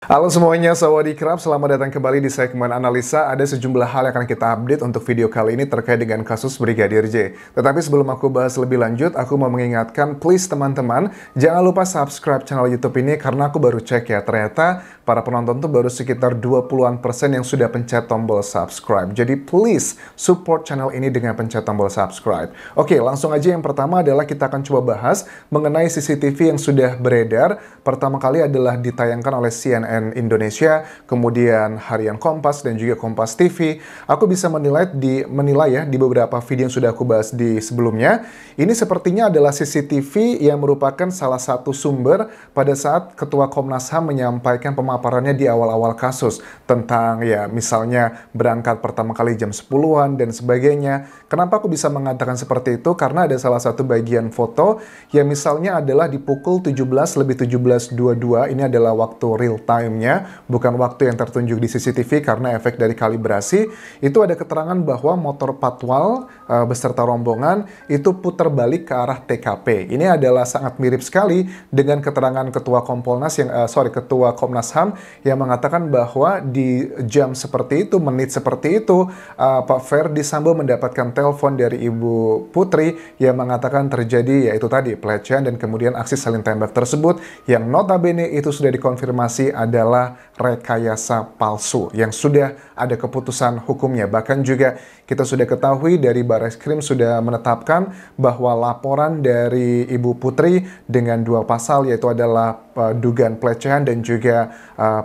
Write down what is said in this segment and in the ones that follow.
Halo semuanya, sawadee-krap, selamat datang kembali di segmen analisa. Ada sejumlah hal yang akan kita update untuk video kali ini terkait dengan kasus Brigadir J. Tetapi sebelum aku bahas lebih lanjut, aku mau mengingatkan, please teman-teman, jangan lupa subscribe channel YouTube ini karena aku baru cek ya, ternyata para penonton tuh baru sekitar 20-an% yang sudah pencet tombol subscribe. Jadi please support channel ini dengan pencet tombol subscribe. Oke, langsung aja yang pertama adalah kita akan coba bahas mengenai CCTV yang sudah beredar. Pertama kali adalah ditayangkan oleh CNN Indonesia, kemudian Harian Kompas dan juga Kompas TV. Aku bisa menilai di beberapa video yang sudah aku bahas di sebelumnya. Ini sepertinya adalah CCTV yang merupakan salah satu sumber pada saat Ketua Komnas HAM menyampaikan pemaparannya di awal-awal kasus tentang ya misalnya berangkat pertama kali jam 10-an dan sebagainya. Kenapa aku bisa mengatakan seperti itu? Karena ada salah satu bagian foto yang misalnya adalah di pukul 17:22. Ini adalah waktu real time-nya, bukan waktu yang tertunjuk di CCTV karena efek dari kalibrasi. Itu ada keterangan bahwa motor patwal beserta rombongan itu putar balik ke arah TKP. Ini adalah sangat mirip sekali dengan keterangan Ketua Ketua Komnas HAM yang mengatakan bahwa di jam seperti itu, menit seperti itu, Pak Ferdy Sambo mendapatkan telepon dari Ibu Putri yang mengatakan terjadi yaitu tadi pelecehan dan kemudian aksi saling tembak tersebut yang notabene itu sudah dikonfirmasi adalah rekayasa palsu yang sudah ada keputusan hukumnya. Bahkan juga kita sudah ketahui dari Barreskrim sudah menetapkan bahwa laporan dari Ibu Putri dengan dua pasal yaitu adalah dugaan pelecehan dan juga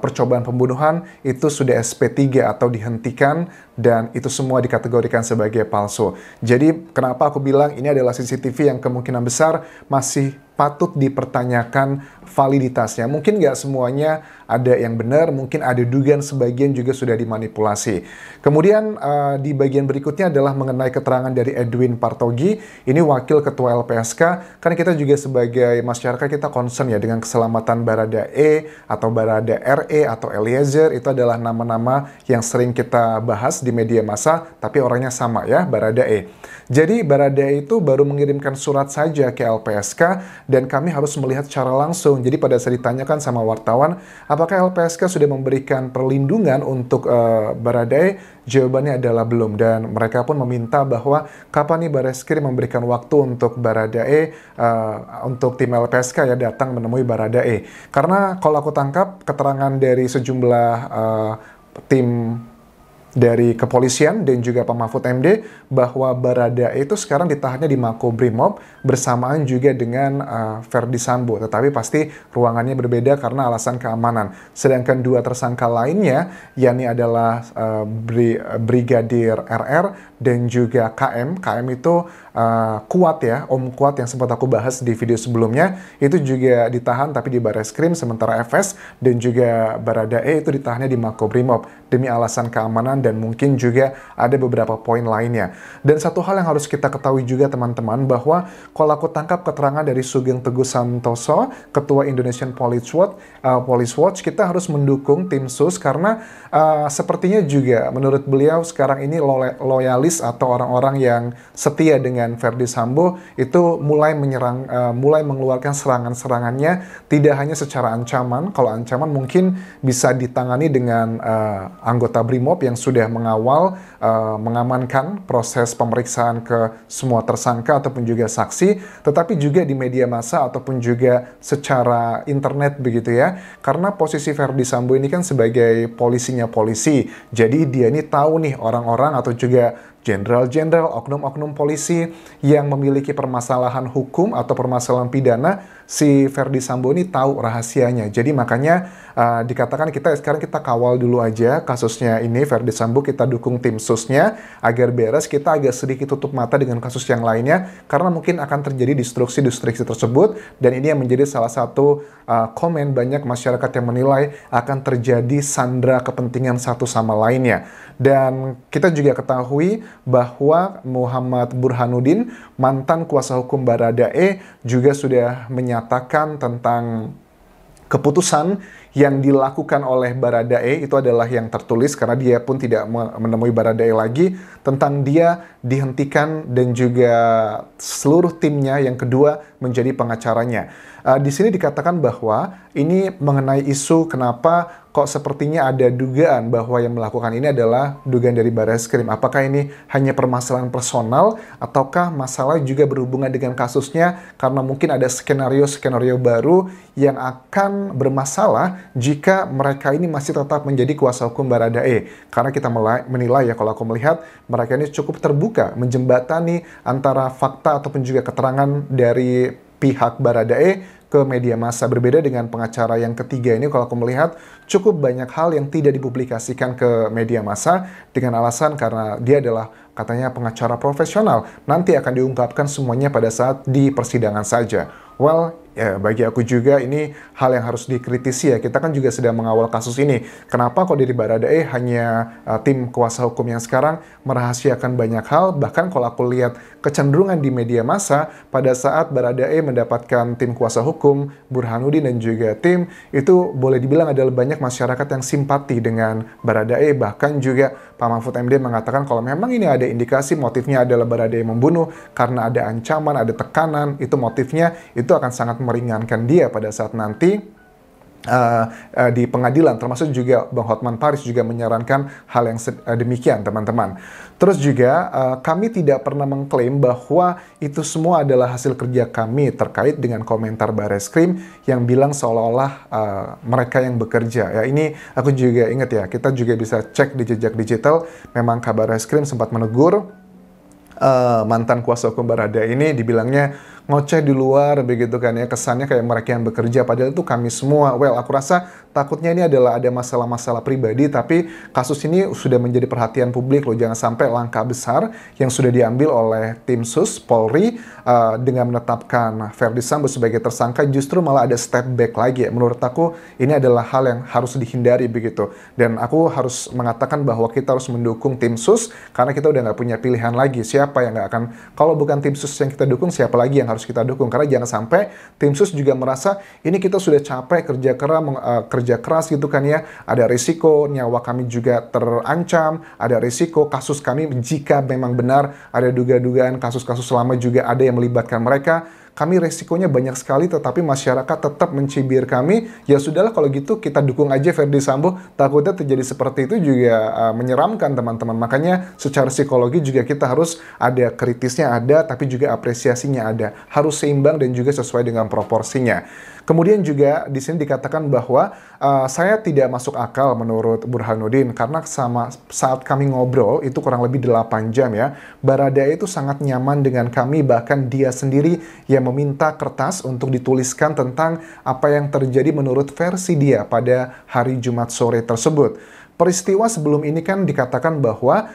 percobaan pembunuhan itu sudah SP3 atau dihentikan dan itu semua dikategorikan sebagai palsu. Jadi kenapa aku bilang ini adalah CCTV yang kemungkinan besar masih patut dipertanyakan validitasnya. Mungkin nggak semuanya ada yang benar, mungkin ada dugaan sebagian juga sudah dimanipulasi. Kemudian di bagian berikutnya adalah mengenai keterangan dari Edwin Partogi, ini wakil ketua LPSK, karena kita juga sebagai masyarakat kita concern ya dengan keselamatan Baradae atau Barada RE atau Eliezer, itu adalah nama-nama yang sering kita bahas di media massa, tapi orangnya sama ya, Baradae. Jadi Baradae itu baru mengirimkan surat saja ke LPSK dan kami harus melihat secara langsung. Jadi pada saat ditanyakan sama wartawan, apakah LPSK sudah memberikan perlindungan untuk Baradae? Jawabannya adalah belum. Dan mereka pun meminta bahwa kapan nih Barreskrim memberikan waktu untuk Baradae, untuk tim LPSK ya datang menemui Baradae. Karena kalau aku tangkap keterangan dari sejumlah tim dari kepolisian dan juga Pak Mahfud MD bahwa Baradae itu sekarang ditahannya di Makobrimob bersamaan juga dengan Ferdy Sambo, tetapi pasti ruangannya berbeda karena alasan keamanan. Sedangkan dua tersangka lainnya yakni adalah Brigadir RR dan juga KM. KM itu Kuat ya, Om Kuat yang sempat aku bahas di video sebelumnya, itu juga ditahan tapi di Barreskrim, sementara FS dan juga Baradae itu ditahannya di Makobrimob demi alasan keamanan dan mungkin juga ada beberapa poin lainnya. Dan satu hal yang harus kita ketahui juga teman-teman bahwa kalau aku tangkap keterangan dari Sugeng Teguh Santoso, Ketua Indonesian Police Watch, kita harus mendukung tim SUS karena sepertinya juga menurut beliau sekarang ini loyalis atau orang-orang yang setia dengan Ferdy Sambo itu mulai mengeluarkan serangan-serangannya tidak hanya secara ancaman. Kalau ancaman mungkin bisa ditangani dengan anggota Brimob yang sudah mengawal mengamankan proses pemeriksaan ke semua tersangka ataupun juga saksi, tetapi juga di media massa ataupun juga secara internet begitu ya. Karena posisi Ferdy Sambo ini kan sebagai polisinya polisi, jadi dia ini tahu nih orang-orang atau juga jenderal-jenderal, oknum-oknum polisi yang memiliki permasalahan hukum atau permasalahan pidana, si Ferdy Sambo ini tahu rahasianya. Jadi makanya dikatakan sekarang kita kawal dulu aja kasusnya ini Ferdy Sambo, kita dukung tim susnya agar beres, kita agak sedikit tutup mata dengan kasus yang lainnya karena mungkin akan terjadi distruksi tersebut dan ini yang menjadi salah satu komen banyak masyarakat yang menilai akan terjadi sandra kepentingan satu sama lainnya. Dan kita juga ketahui bahwa Muhammad Burhanuddin, mantan kuasa hukum Baradae, juga sudah menyatakan tentang keputusan yang dilakukan oleh Baradae itu adalah yang tertulis karena dia pun tidak menemui Baradae lagi, tentang dia dihentikan dan juga seluruh timnya yang kedua menjadi pengacaranya. Di sini dikatakan bahwa ini mengenai isu kenapa kok sepertinya ada dugaan bahwa yang melakukan ini adalah dugaan dari Barreskrim. Apakah ini hanya permasalahan personal ataukah masalah juga berhubungan dengan kasusnya karena mungkin ada skenario-skenario baru yang akan bermasalah jika mereka ini masih tetap menjadi kuasa hukum Baradae. Karena kita menilai ya, kalau aku melihat mereka ini cukup terbuka menjembatani antara fakta ataupun juga keterangan dari pihak Baradae ke media massa. Berbeda dengan pengacara yang ketiga ini, kalau aku melihat cukup banyak hal yang tidak dipublikasikan ke media massa dengan alasan karena dia adalah katanya pengacara profesional. Nanti akan diungkapkan semuanya pada saat di persidangan saja. Well, ya bagi aku juga ini hal yang harus dikritisi ya. Kita kan juga sedang mengawal kasus ini. Kenapa kok dari Baradae hanya tim kuasa hukum yang sekarang merahasiakan banyak hal? Bahkan kalau aku lihat kecenderungan di media massa pada saat Baradae mendapatkan tim kuasa hukum, Burhanuddin dan juga tim, itu boleh dibilang adalah banyak masyarakat yang simpati dengan Baradae. Bahkan juga Pak Mahfud MD mengatakan kalau memang ini ada indikasi motifnya adalah Baradae membunuh karena ada ancaman, ada tekanan, itu motifnya, itu akan sangat meringankan dia pada saat nanti di pengadilan. Termasuk juga Bang Hotman Paris juga menyarankan hal yang demikian, teman-teman. Terus juga kami tidak pernah mengklaim bahwa itu semua adalah hasil kerja kami terkait dengan komentar Barreskrim yang bilang seolah-olah mereka yang bekerja. Ya, ini aku juga ingat ya, kita juga bisa cek di jejak digital, memang kabar Barreskrim sempat menegur mantan kuasa hukum Baradae ini, dibilangnya ngoceh di luar begitu kan ya, kesannya kayak mereka yang bekerja, padahal itu kami semua. Well, aku rasa takutnya ini adalah ada masalah-masalah pribadi, tapi kasus ini sudah menjadi perhatian publik loh. Jangan sampai langkah besar yang sudah diambil oleh tim sus Polri dengan menetapkan Verdi Sambo sebagai tersangka justru malah ada step back lagi. Menurut aku ini adalah hal yang harus dihindari begitu, dan aku harus mengatakan bahwa kita harus mendukung tim sus karena kita udah nggak punya pilihan lagi. Siapa yang nggak akan, kalau bukan tim sus yang kita dukung, siapa lagi yang harus kita dukung? Karena jangan sampai tim sus juga merasa ini kita sudah capek kerja keras gitu kan ya, ada risiko nyawa kami juga terancam, ada risiko kasus kami jika memang benar ada dugaan kasus-kasus lama juga ada yang melibatkan mereka, kami resikonya banyak sekali, tetapi masyarakat tetap mencibir kami. Ya sudahlah kalau gitu kita dukung aja Verdi Sambo. Takutnya terjadi seperti itu juga menyeramkan, teman-teman. Makanya secara psikologi juga kita harus ada kritisnya ada, tapi juga apresiasinya ada. Harus seimbang dan juga sesuai dengan proporsinya. Kemudian juga di sini dikatakan bahwa saya tidak masuk akal menurut Burhanuddin karena saat kami ngobrol itu kurang lebih 8 jam ya. Baradae itu sangat nyaman dengan kami, bahkan dia sendiri yang meminta kertas untuk dituliskan tentang apa yang terjadi menurut versi dia pada hari Jumat sore tersebut. Peristiwa sebelum ini kan dikatakan bahwa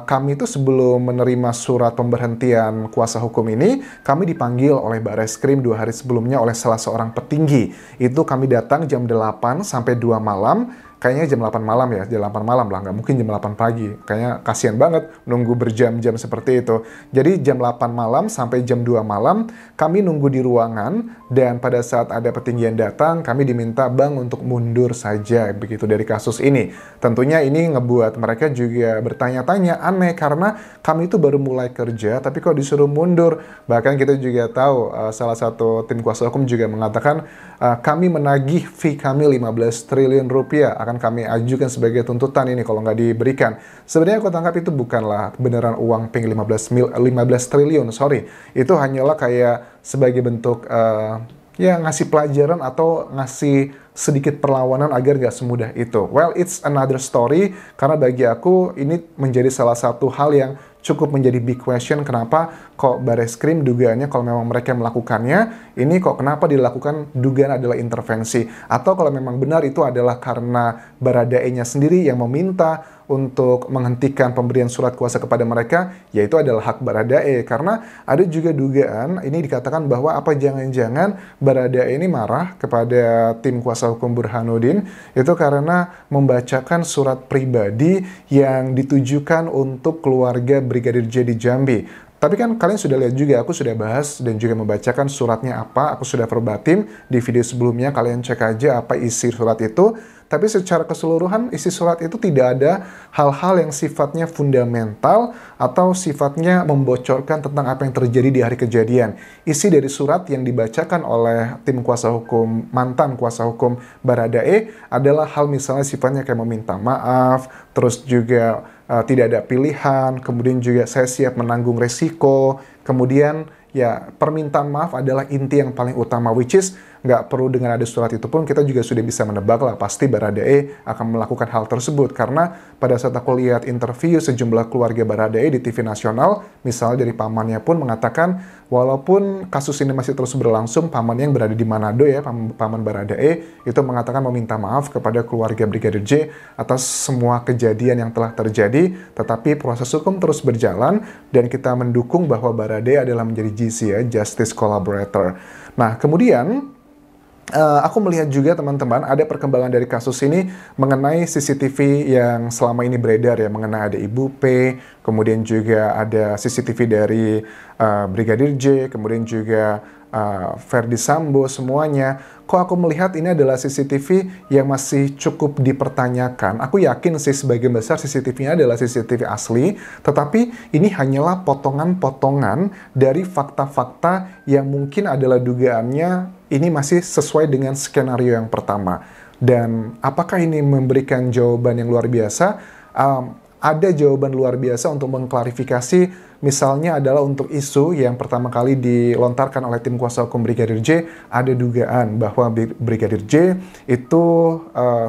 kami itu sebelum menerima surat pemberhentian kuasa hukum ini, kami dipanggil oleh Barreskrim 2 hari sebelumnya oleh salah seorang petinggi. Itu kami datang jam 8 sampai 2 malam. Kayaknya jam 8 malam ya, jam 8 malam lah, nggak mungkin jam 8 pagi. Kayaknya kasihan banget nunggu berjam-jam seperti itu. Jadi jam 8 malam sampai jam 2 malam, kami nunggu di ruangan, dan pada saat ada petinggi yang datang, kami diminta Bang untuk mundur saja, begitu dari kasus ini. Tentunya ini ngebuat mereka juga bertanya-tanya, aneh, karena kami itu baru mulai kerja, tapi kok disuruh mundur. Bahkan kita juga tahu, salah satu tim kuasa hukum juga mengatakan, kami menagih fee kami 15 triliun rupiah, akan kami ajukan sebagai tuntutan ini kalau nggak diberikan. Sebenarnya aku tangkap itu bukanlah beneran uang pink 15 triliun, sorry. Itu hanyalah kayak sebagai bentuk ya ngasih pelajaran atau ngasih sedikit perlawanan agar nggak semudah itu. Well, it's another story, karena bagi aku ini menjadi salah satu hal yang cukup menjadi big question, kenapa kok Barreskrim dugaannya kalau memang mereka melakukannya, ini kok kenapa dilakukan dugaan adalah intervensi, atau kalau memang benar itu adalah karena Baradae-nya sendiri yang meminta untuk menghentikan pemberian surat kuasa kepada mereka, yaitu adalah hak Baradae. Karena ada juga dugaan, ini dikatakan bahwa apa jangan-jangan Baradae ini marah kepada tim kuasa hukum Burhanuddin itu karena membacakan surat pribadi yang ditujukan untuk keluarga Brigadir J di Jambi. Tapi kan kalian sudah lihat juga, aku sudah bahas dan juga membacakan suratnya apa, aku sudah verbatim di video sebelumnya, kalian cek aja apa isi surat itu. tapi secara keseluruhan isi surat itu tidak ada hal-hal yang sifatnya fundamental atau sifatnya membocorkan tentang apa yang terjadi di hari kejadian. Isi dari surat yang dibacakan oleh tim kuasa hukum, mantan kuasa hukum Baradae adalah hal misalnya sifatnya kayak meminta maaf, terus juga tidak ada pilihan, kemudian juga saya siap menanggung resiko, kemudian ya permintaan maaf adalah inti yang paling utama, which is nggak perlu dengan ada surat itu pun kita juga sudah bisa menebak lah pasti Baradae akan melakukan hal tersebut, karena pada saat aku lihat interview sejumlah keluarga Baradae di TV nasional, misalnya dari pamannya pun mengatakan walaupun kasus ini masih terus berlangsung, pamannya yang berada di Manado ya, paman Baradae itu mengatakan meminta maaf kepada keluarga Brigadir J atas semua kejadian yang telah terjadi, tetapi proses hukum terus berjalan dan kita mendukung bahwa Baradae adalah menjadi JC ya, Justice Collaborator. Nah, kemudian aku melihat juga teman-teman ada perkembangan dari kasus ini mengenai CCTV yang selama ini beredar ya, mengenai ada Ibu P, kemudian juga ada CCTV dari Brigadir J, kemudian juga Ferdy Sambo, semuanya. Kok aku melihat ini adalah CCTV yang masih cukup dipertanyakan. Aku yakin sih sebagian besar CCTV-nya adalah CCTV asli, tetapi ini hanyalah potongan-potongan dari fakta-fakta yang mungkin adalah dugaannya ini masih sesuai dengan skenario yang pertama. Dan apakah ini memberikan jawaban yang luar biasa? Ada jawaban luar biasa untuk mengklarifikasi, misalnya adalah untuk isu yang pertama kali dilontarkan oleh tim kuasa hukum Brigadir J, ada dugaan bahwa Brigadir J itu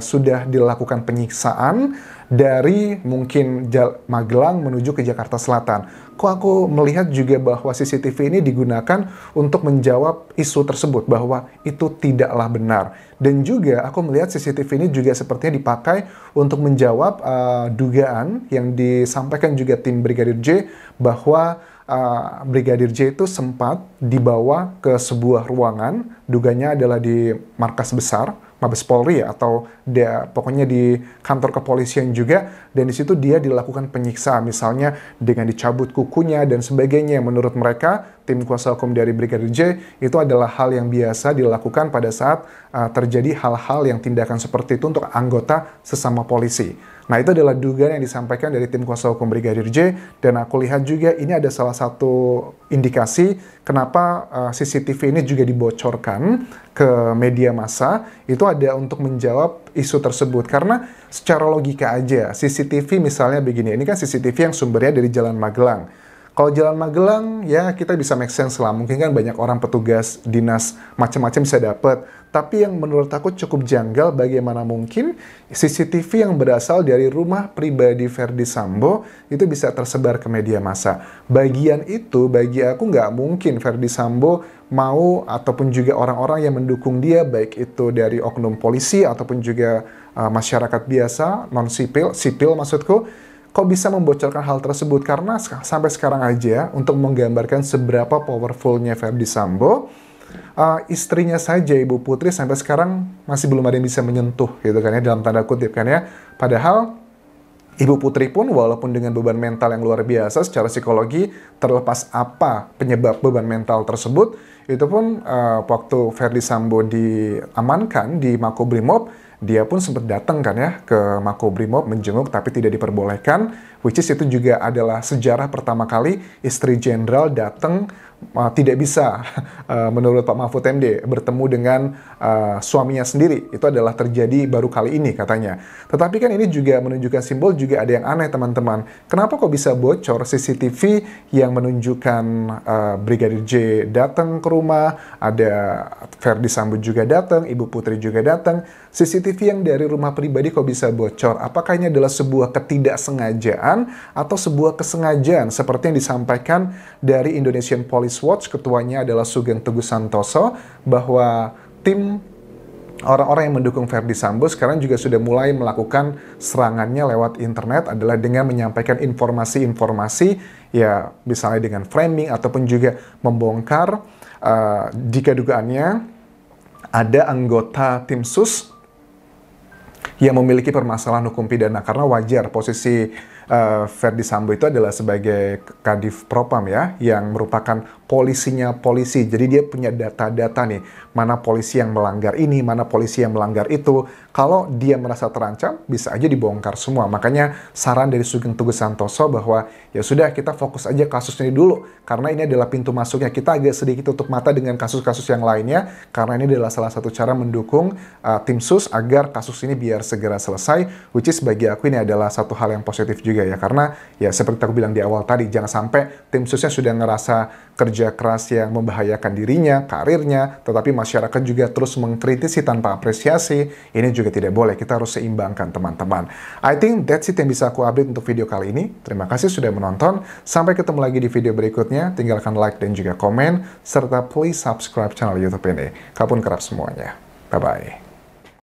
sudah dilakukan penyiksaan dari mungkin Magelang menuju ke Jakarta Selatan. Kok aku melihat juga bahwa CCTV ini digunakan untuk menjawab isu tersebut, bahwa itu tidaklah benar. Dan juga aku melihat CCTV ini juga sepertinya dipakai untuk menjawab dugaan yang disampaikan juga tim Brigadir J, bahwa Brigadir J itu sempat dibawa ke sebuah ruangan, dugaannya adalah di markas besar Mabes Polri ya, atau pokoknya di kantor kepolisian juga, dan di situ dia dilakukan penyiksaan, misalnya dengan dicabut kukunya dan sebagainya. Menurut mereka, tim kuasa hukum dari Brigadir J, itu adalah hal yang biasa dilakukan pada saat terjadi hal-hal yang tindakan seperti itu untuk anggota sesama polisi. Nah, itu adalah dugaan yang disampaikan dari tim kuasa hukum Brigadir J, dan aku lihat juga ini ada salah satu indikasi kenapa CCTV ini juga dibocorkan ke media massa, itu ada untuk menjawab isu tersebut. Karena secara logika aja, CCTV misalnya begini, ini kan CCTV yang sumbernya dari Jalan Magelang. Kalau Jalan Magelang, ya kita bisa make sense lah. Mungkin kan banyak orang petugas dinas macam-macam bisa dapat. Tapi yang menurut aku cukup janggal, bagaimana mungkin CCTV yang berasal dari rumah pribadi Ferdy Sambo itu bisa tersebar ke media massa. Bagian itu, bagi aku nggak mungkin Ferdy Sambo mau, ataupun juga orang-orang yang mendukung dia, baik itu dari oknum polisi ataupun juga masyarakat biasa, non-sipil, sipil maksudku, kok bisa membocorkan hal tersebut. Karena sampai sekarang aja, untuk menggambarkan seberapa powerfulnya Ferdy Sambo, istrinya saja, Ibu Putri, sampai sekarang masih belum ada yang bisa menyentuh gitu kan ya, dalam tanda kutip kan ya. Padahal Ibu Putri pun walaupun dengan beban mental yang luar biasa secara psikologi, terlepas apa penyebab beban mental tersebut, itu pun waktu Ferdy Sambo diamankan di Makobrimob, dia pun sempat datang kan ya ke Makobrimob menjenguk, tapi tidak diperbolehkan, which is itu juga adalah sejarah pertama kali istri jenderal datang tidak bisa menurut Pak Mahfud MD bertemu dengan suaminya sendiri. Itu adalah terjadi baru kali ini katanya. Tetapi kan ini juga menunjukkan simbol, juga ada yang aneh teman-teman. Kenapa kok bisa bocor CCTV yang menunjukkan Brigadir J datang ke rumah, ada Ferdy Sambo juga datang, Ibu Putri juga datang. CCTV yang dari rumah pribadi kok bisa bocor? Apakah ini adalah sebuah ketidaksengajaan atau sebuah kesengajaan seperti yang disampaikan dari Indonesian Police Watch, ketuanya adalah Sugeng Teguh Santoso, bahwa tim orang-orang yang mendukung Ferdy Sambo sekarang juga sudah mulai melakukan serangannya lewat internet, adalah dengan menyampaikan informasi-informasi ya, misalnya dengan framing ataupun juga membongkar jika dugaannya ada anggota tim sus yang memiliki permasalahan hukum pidana. Karena wajar, posisi Ferdy Sambo itu adalah sebagai Kadif Propam ya, yang merupakan polisinya polisi. Jadi dia punya data-data nih, mana polisi yang melanggar ini, mana polisi yang melanggar itu. Kalau dia merasa terancam, bisa aja dibongkar semua. Makanya saran dari Sugeng Teguh Santoso bahwa ya sudah, kita fokus aja kasus ini dulu, karena ini adalah pintu masuknya. Kita agak sedikit tutup mata dengan kasus-kasus yang lainnya, karena ini adalah salah satu cara mendukung tim sus agar kasus ini biar segera selesai, which is bagi aku ini adalah satu hal yang positif juga ya, karena ya seperti aku bilang di awal tadi, jangan sampai tim susnya sudah ngerasa kerja keras yang membahayakan dirinya, karirnya, tetapi masyarakat juga terus mengkritisi tanpa apresiasi. Ini juga tidak boleh, kita harus seimbangkan teman-teman. I think that's it yang bisa aku update untuk video kali ini. Terima kasih sudah menonton, sampai ketemu lagi di video berikutnya. Tinggalkan like dan juga komen, serta please subscribe channel YouTube ini. Kapun kerap semuanya. Bye-bye.